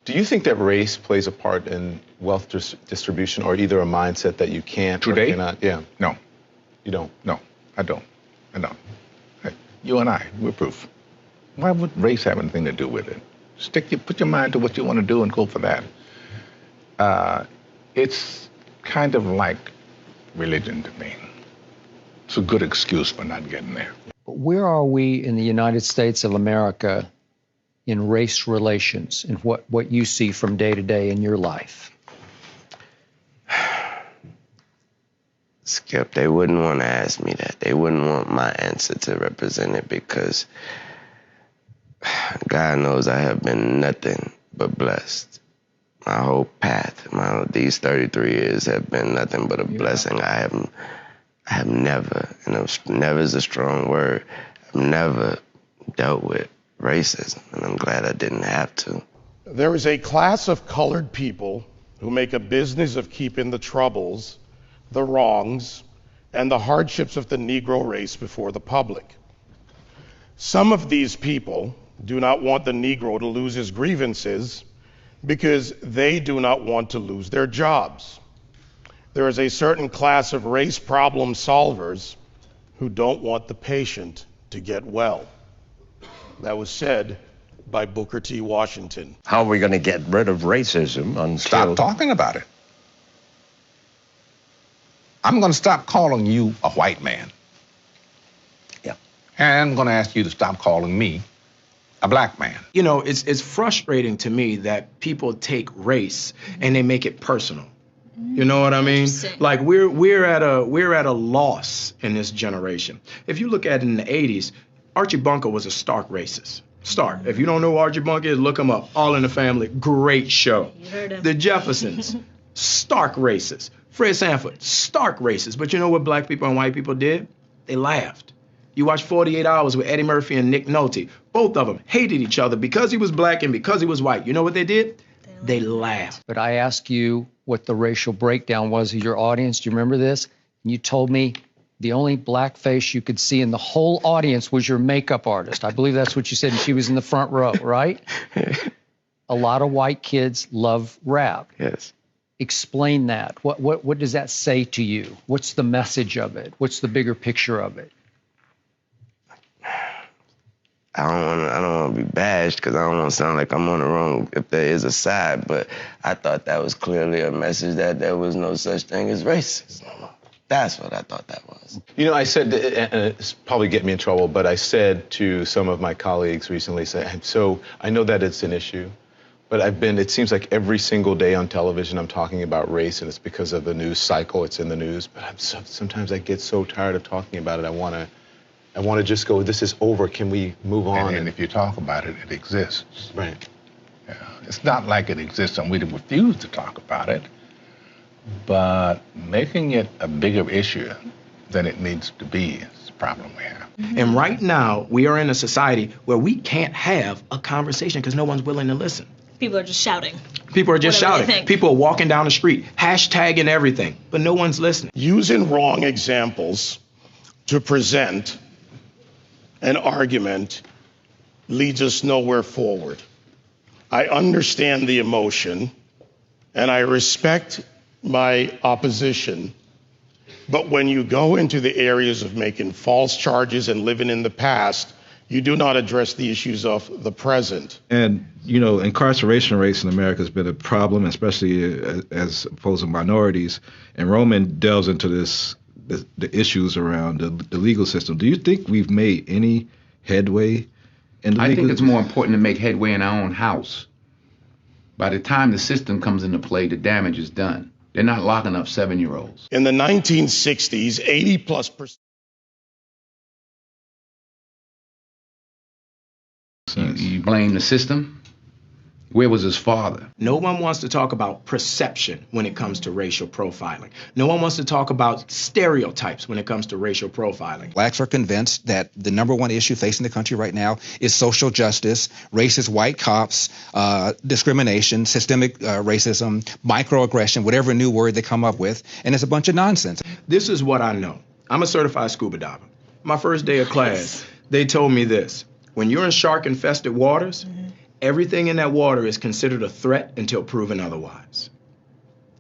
Do you think that race plays a part in wealth distribution, or either a mindset that you can't Today? or cannot? Yeah. No. You don't? No, I don't. I don't. You and I, we're proof. Why would race have anything to do with it? Put your mind to what you want to do and go for that. It's kind of like religion to me. It's a good excuse for not getting there. Where are we in the United States of America in race relations and what you see from day to day in your life? Skip, they wouldn't want to ask me that. They wouldn't want my answer to represent it because God knows I have been nothing but blessed. My whole path, these 33 years have been nothing but a blessing. I have never, never is a strong word, I've never dealt with racism, and I'm glad I didn't have to. There is a class of colored people who make a business of keeping the troubles, the wrongs, and the hardships of the Negro race before the public. Some of these people do not want the Negro to lose his grievances because they do not want to lose their jobs. There is a certain class of race problem solvers who don't want the patient to get well. That was said by Booker T. Washington. How are we going to get rid of racism until... Stop talking about it. I'm going to stop calling you a white man. Yeah. And I'm going to ask you to stop calling me a black man. You know, it's frustrating to me that people take race and they make it personal. You know what I mean? Like we're at a loss in this generation. If you look at it in the 80s, Archie Bunker was a stark racist. Stark. If you don't know who Archie Bunker is, look him up. All in the Family, great show. You heard him. The Jeffersons, stark racist. Fred Sanford, stark racist. But you know what black people and white people did? They laughed. You watch 48 Hours with Eddie Murphy and Nick Nolte. Both of them hated each other because he was black and because he was white. You know what they did? They laughed. But I asked you what the racial breakdown was of your audience. Do you remember this? And you told me the only black face you could see in the whole audience was your makeup artist. I believe that's what you said, and she was in the front row, right? A lot of white kids love rap. Yes. Explain that. What does that say to you? What's the message of it? What's the bigger picture of it? I don't want to be bashed because I don't want to sound like I'm on the wrong if there is a side, but I thought that was clearly a message that there was no such thing as racism. That's what I thought that was. You know, I said, and it's probably get me in trouble, but I said to some of my colleagues recently, so I know that it's an issue, but it seems like every single day on television I'm talking about race, and it's because of the news cycle, it's in the news, but sometimes I get so tired of talking about it, I want to just go, this is over, can we move on? And if you talk about it, it exists. Right. Yeah. It's not like it exists and we refuse to talk about it, but making it a bigger issue than it needs to be is the problem we have. And right now, we are in a society where we can't have a conversation because no one's willing to listen. People are just shouting. People are just Whatever they shouting. think. People are walking down the street, hashtagging everything, but no one's listening. Using wrong examples to present an argument leads us nowhere forward. I understand the emotion, and I respect my opposition, but when you go into the areas of making false charges and living in the past, you do not address the issues of the present. And, you know, incarceration rates in America has been a problem, especially as opposed to minorities. And Roman delves into the issues around the legal system. Do you think we've made any headway in the I legal think it's more important to make headway in our own house. By the time the system comes into play, the damage is done. They're not locking up 7-year-olds. In the 1960s, 80+%. You blame the system? Where was his father? No one wants to talk about perception when it comes to racial profiling. No one wants to talk about stereotypes when it comes to racial profiling. Blacks are convinced that the number one issue facing the country right now is social justice, racist white cops, discrimination, systemic racism, microaggression, whatever new word they come up with, and it's a bunch of nonsense. This is what I know. I'm a certified scuba diver. My first day of class, they told me this. When you're in shark-infested waters, Everything in that water is considered a threat until proven otherwise.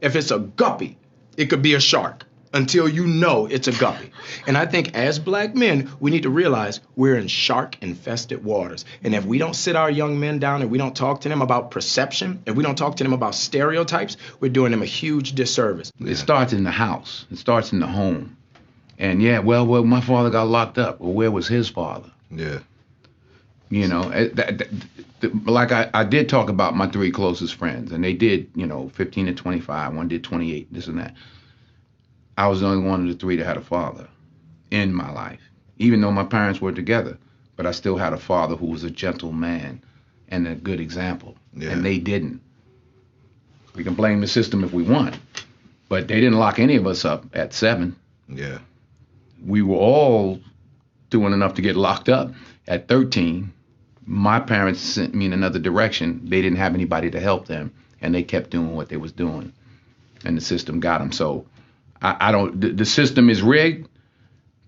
If it's a guppy, it could be a shark until you know it's a guppy. And I think as black men, we need to realize we're in shark-infested waters. And if we don't sit our young men down and we don't talk to them about perception, if we don't talk to them about stereotypes, we're doing them a huge disservice. It starts in the house. It starts in the home. And yeah, well, my father got locked up. Well, where was his father? Yeah. You know, like I did talk about my 3 closest friends, and they did, 15 and 25. One did 28, this and that. I was the only one of the 3 that had a father in my life, even though my parents were together. But I still had a father who was a gentle man and a good example, and they didn't. We can blame the system if we want, but they didn't lock any of us up at 7. Yeah. We were all doing enough to get locked up at 13. My parents sent me in another direction. They didn't have anybody to help them, and they kept doing what they was doing, and the system got them. So I don't. The system is rigged,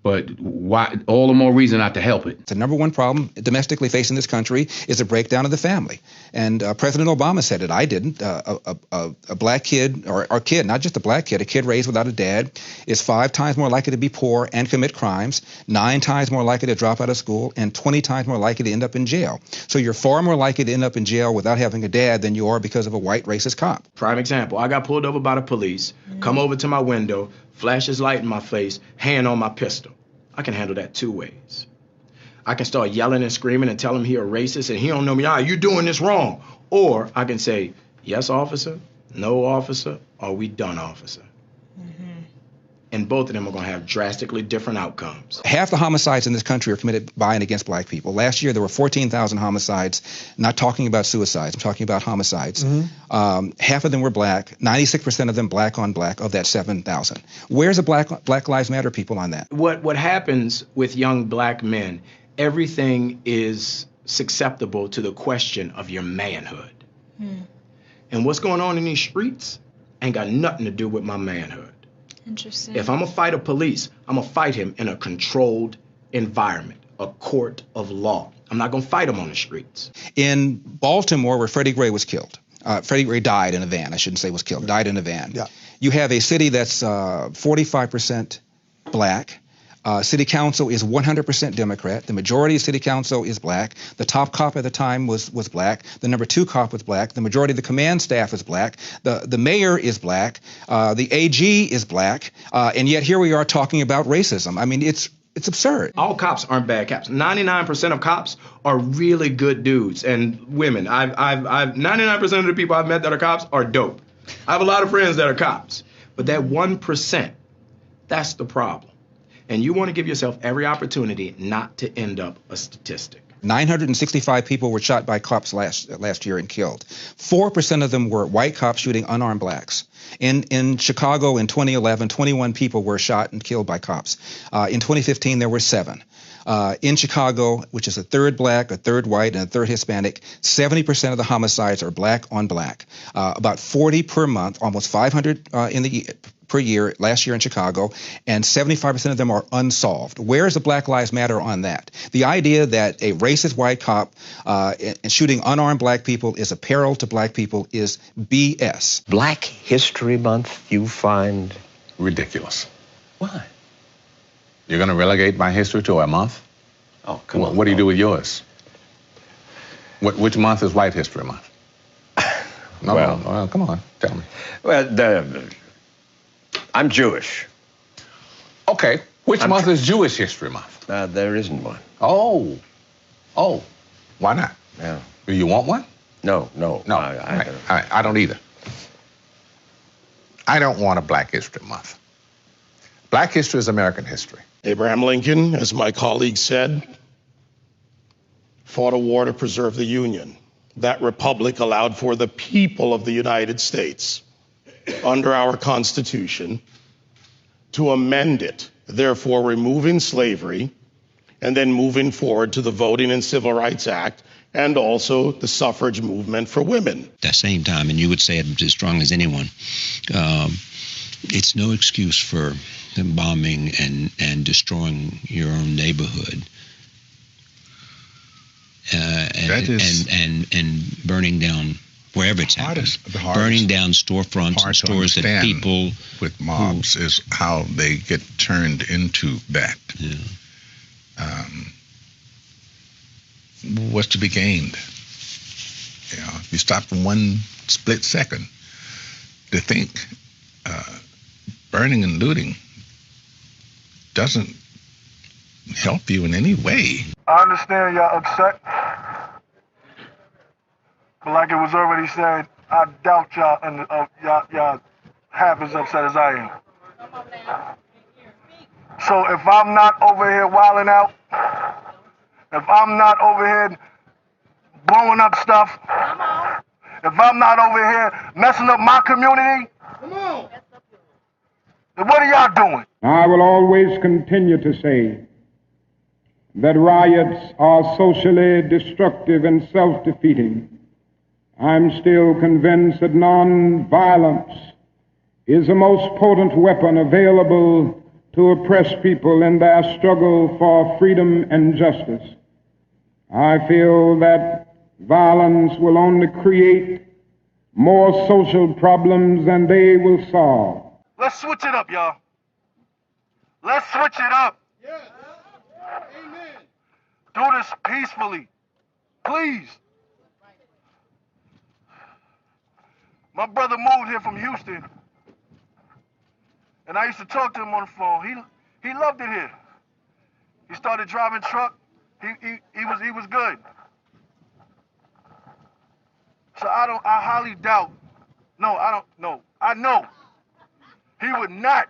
but why? All the more reason not to help it. The number one problem domestically facing this country is a breakdown of the family. And President Obama said it. I didn't. A black kid, or a kid, not just a black kid, a kid raised without a dad is 5 times more likely to be poor and commit crimes, 9 times more likely to drop out of school, and 20 times more likely to end up in jail. So you're far more likely to end up in jail without having a dad than you are because of a white racist cop. Prime example, I got pulled over by the police, come over to my window, flash his light in my face, hand on my pistol. I can handle that 2 ways. I can start yelling and screaming and tell him he a racist and he don't know me. You doing this wrong. Or I can say, yes, officer, no, officer, or we done, officer. And both of them are going to have drastically different outcomes. Half the homicides in this country are committed by and against black people. Last year, there were 14,000 homicides, not talking about suicides, I'm talking about homicides. Half of them were black, 96% of them black on black of that 7,000. Where's the Black Lives Matter people on that? What happens with young black men, everything is susceptible to the question of your manhood. And what's going on in these streets ain't got nothing to do with my manhood. Interesting. If I'm gonna fight a police, I'm gonna fight him in a controlled environment, a court of law. I'm not gonna fight him on the streets. In Baltimore, where Freddie Gray was killed, Freddie Gray died in a van. I shouldn't say was killed, died in a van. Yeah. You have a city that's 45% black. City council is 100% Democrat. The majority of city council is black. The top cop at the time was black. The number 2 cop was black. The majority of the command staff is black. The mayor is black. The AG is black. And yet here we are talking about racism. I mean, it's absurd. All cops aren't bad cops. 99% of cops are really good dudes and women. I've 99% of the people I've met that are cops are dope. I have a lot of friends that are cops. But that 1%, that's the problem. And you want to give yourself every opportunity not to end up a statistic. 965 people were shot by cops last year and killed. 4% of them were white cops shooting unarmed blacks. In Chicago in 2011, 21 people were shot and killed by cops. In 2015, there were 7. In Chicago, which is a third black, a third white, and a third Hispanic, 70% of the homicides are black on black. About 40 per month, almost 500 per year last year in Chicago, and 75% of them are unsolved. Where is the Black Lives Matter on that? The idea that a racist white cop and shooting unarmed black people is a peril to black people is BS. Black History Month you find Ridiculous. why? You're going to relegate my history to a month? Oh, come on. What do you do with yours? Which month is White History Month? Well, come on, tell me. Well, I'm Jewish. Okay, which month is Jewish History Month? There isn't one. Oh, why not? Yeah. Do you want one? No. I don't either. I don't want a Black History Month. Black history is American history. Abraham Lincoln, as my colleague said, fought a war to preserve the Union. That republic allowed for the people of the United States, under our Constitution, to amend it, therefore removing slavery, and then moving forward to the Voting and Civil Rights Act, and also the suffrage movement for women. At that same time, and you would say it as strong as anyone, it's no excuse for them bombing and destroying your own neighborhood. and burning down wherever it's happening. Burning down storefronts and stores that people with mobs is how they get turned into that. Yeah. What's to be gained? You know, if you stop for one split second to think, burning and looting doesn't help you in any way. I understand y'all upset, but like it was already said, I doubt y'all and y'all half as upset as I am. So if I'm not over here wilding out, if I'm not over here blowing up stuff, if I'm not over here messing up my community, then what are y'all doing? I will always continue to say that riots are socially destructive and self-defeating. I'm still convinced that non-violence is the most potent weapon available to oppress people in their struggle for freedom and justice. I feel that violence will only create more social problems than they will solve. Let's switch it up, y'all. Let's switch it up. Do this peacefully. Please. My brother moved here from Houston, and I used to talk to him on the phone. He loved it here. He started driving truck. He was good. So I highly doubt. I know he would not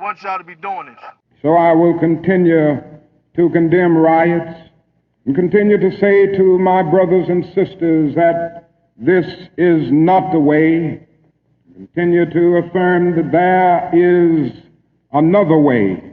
want y'all to be doing this. So I will continue to condemn riots and continue to say to my brothers and sisters that this is not the way. Continue to affirm that there is another way.